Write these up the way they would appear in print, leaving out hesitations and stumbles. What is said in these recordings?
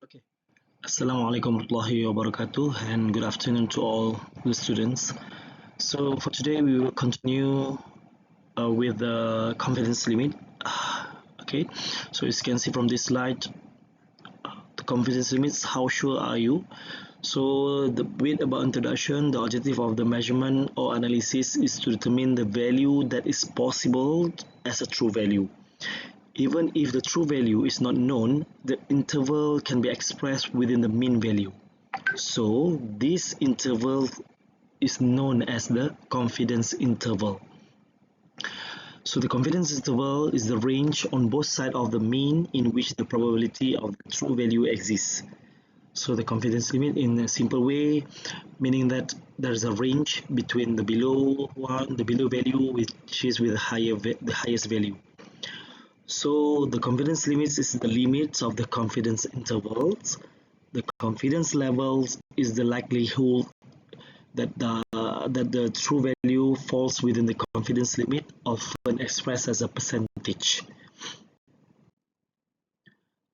Okay. Assalamualaikum warahmatullahi wabarakatuh and good afternoon to all the students. So for today we will continue with the confidence limit. Okay, so as you can see from this slide, the confidence limits, how sure are you? So the bit about introduction, the objective of the measurement or analysis is to determine the value that is possible as a true value. Even if the true value is not known, the interval can be expressed within the mean value. So this interval is known as the confidence interval. So the confidence interval is the range on both sides of the mean in which the probability of the true value exists. So the confidence limit in a simple way, meaning that there is a range between the below value, which is with the highest value. So the confidence limits is the limits of the confidence intervals. The confidence levels is the likelihood that the true value falls within the confidence limit, often expressed as a percentage.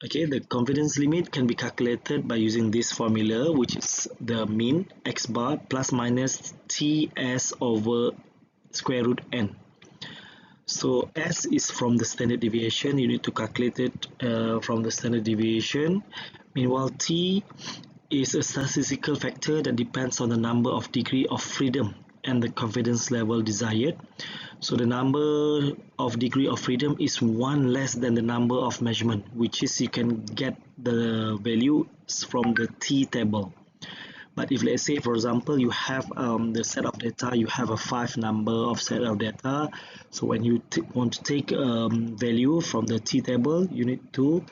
Okay, the confidence limit can be calculated by using this formula, which is the mean x bar plus minus ts over square root n. So S is from the standard deviation. You need to calculate it from the standard deviation. Meanwhile, T is a statistical factor that depends on the number of degree of freedom and the confidence level desired. So the number of degree of freedom is one less than the number of measurement, which is you can get the value from the T table. But if let's say, for example, you have the set of data, you have a 5 number of set of data. So when you want to take value from the T table, you need to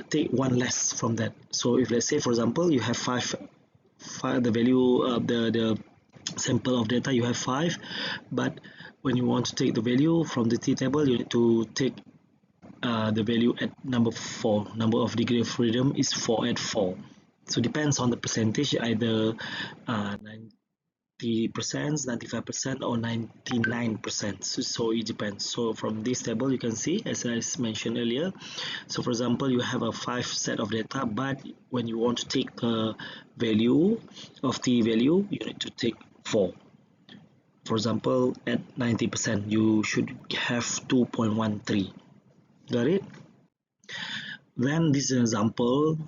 take one less from that. So if let's say, for example, you have five the value of the sample of data, you have 5, but when you want to take the value from the T table, you need to take the value at number 4. Number of degree of freedom is 4 at 4. So depends on the percentage, either 90%, 95% or 99%. So it depends. So from this table you can see, as I mentioned earlier, so for example you have a 5 set of data, but when you want to take the value of T value, you need to take 4. For example, at 90% you should have 2.13. Got it? Then this is an example.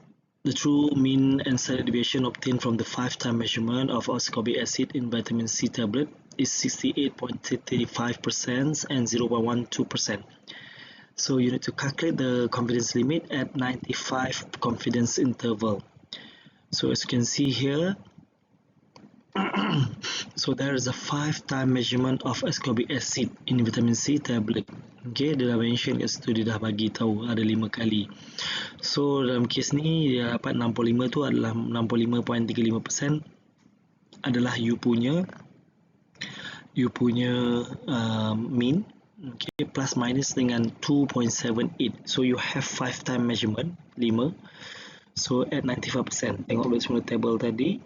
The true mean and standard deviation obtained from the 5-time measurement of ascorbic acid in vitamin C tablet is 68.35% and 0.12%. So you need to calculate the confidence limit at 95 confidence interval. So as you can see here, so there is a 5-time measurement of ascorbic acid in vitamin C tablet. Okay, dia dah mention kat situ, dia dah bagi tahu ada 5 kali. So dalam kes ni dia dapat 65 tu adalah 65.35% adalah you punya mean, okay, plus minus dengan 2.78. So you have 5-time measurement, 5. So at 95%. Tengok balik semula table tadi.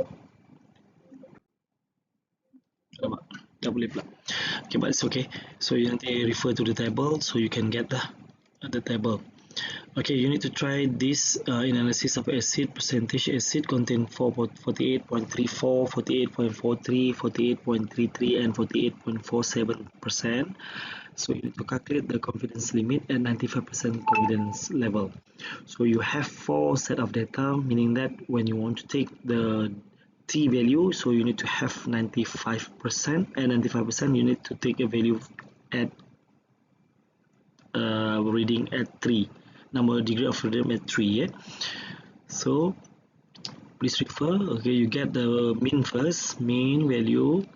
Tak boleh pula. Okay, but it's okay. So you nanti refer to the table so you can get the table. Okay, you need to try this analysis of acid. Percentage acid contain 48.34, 48.43, 48.33 and 48.47%. So you need to calculate the confidence limit at 95% confidence level. So you have 4 set of data, meaning that when you want to take the T value, so you need to have 95%, and 95% you need to take a value at reading at 3, number degree of freedom at 3. Yeah? So please refer. Okay, you get the mean first. Mean value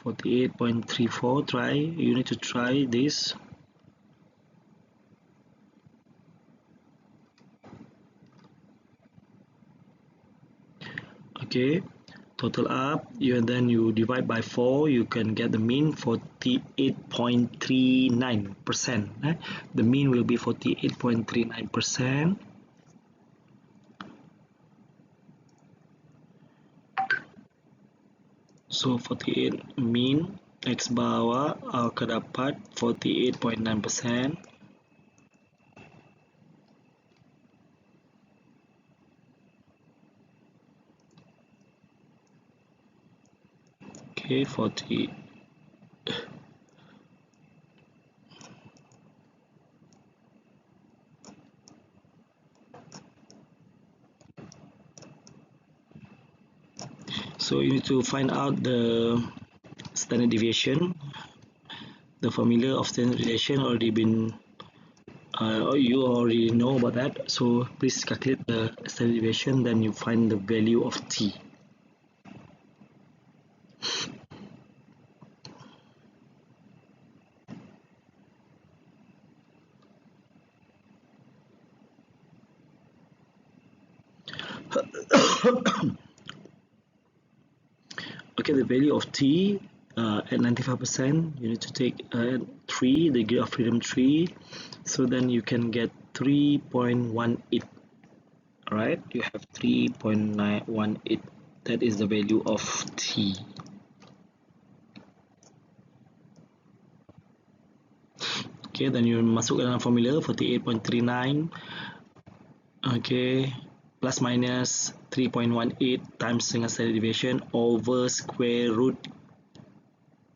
48.34. Try. You need to try this. Okay, total up, and then you divide by 4, you can get the mean 48.39%. The mean will be 48.39%. So 48 mean X bawah akan dapat 48.9%. Okay, 40. So you need to find out the standard deviation. The formula of standard deviation already been you already know about that. So please calculate the standard deviation, then you find the value of t. Okay, the value of t at 95%, you need to take 3, the degree of freedom 3, so then you can get 3.18. Alright, you have 3.918. That is the value of t. Okay, then you masuk dalam formula 48.39. Okay, plus minus 3.18 times dengan standard deviation over square root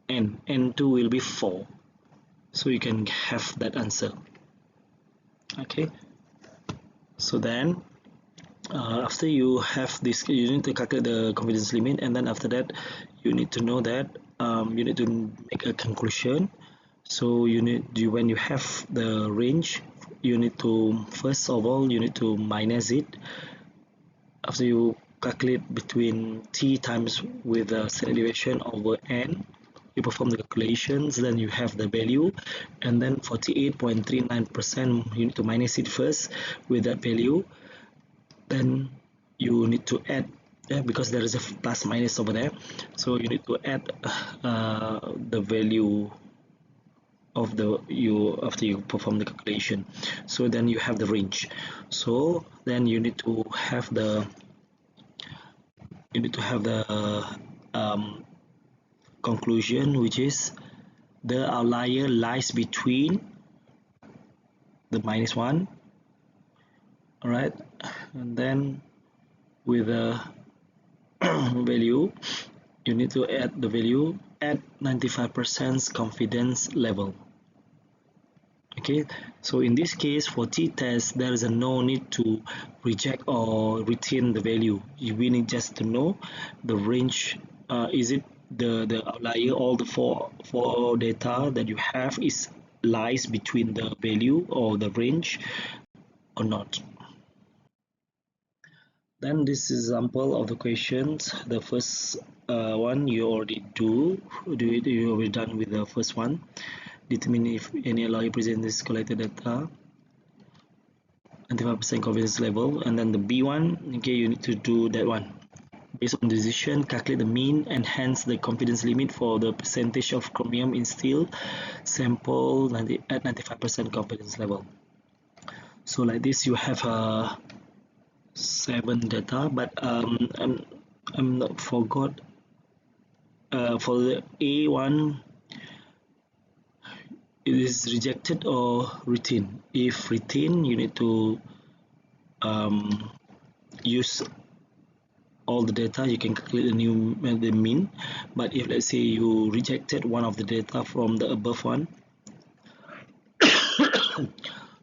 n. N2 will be 4. So you can have that answer. Okay, so then after you have this, you need to calculate the confidence limit, and then after that you need to know that you need to make a conclusion. So when you have the range, you need to, first of all, you need to minus it. After you calculate between t times with the standard deviation over n, you perform the calculations, then you have the value, and then 48.39%, you need to minus it first with that value, then you need to add, because there is a plus minus over there, so you need to add the value of after you perform the calculation. So then you have the range. So then you need to have the conclusion, which is the outlier lies between the -1, all right, and then with the value, you need to add the value at 95% confidence level. Okay, so in this case, for t-test, there is no need to reject or retain the value. We need just to know the range. Is it the outlier? All the four data that you have is lies between the value or the range or not. Then this example of the questions. The first one you already do it. You already done with the first one. Determine if any outlier present this collected data, 95% confidence level, and then the B one, okay, you need to do that one. Based on decision, calculate the mean and hence the confidence limit for the percentage of chromium in steel sample at 95% confidence level. So like this, you have 7 data, but I'm not forgot for the A1. It is rejected or retained. If retained, you need to use all the data. You can calculate the mean. But if let's say you rejected one of the data from the above one,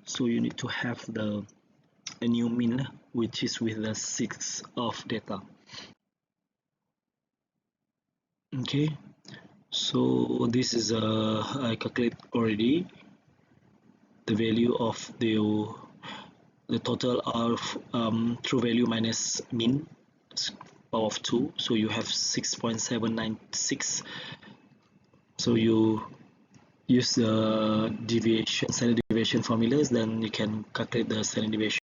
so you need to have a new mean, which is with the 6 of data. Okay, so this is I calculate already the value of the total of true value minus mean power of 2, so you have 6.796. so you use the standard deviation formulas, then you can calculate the standard deviation.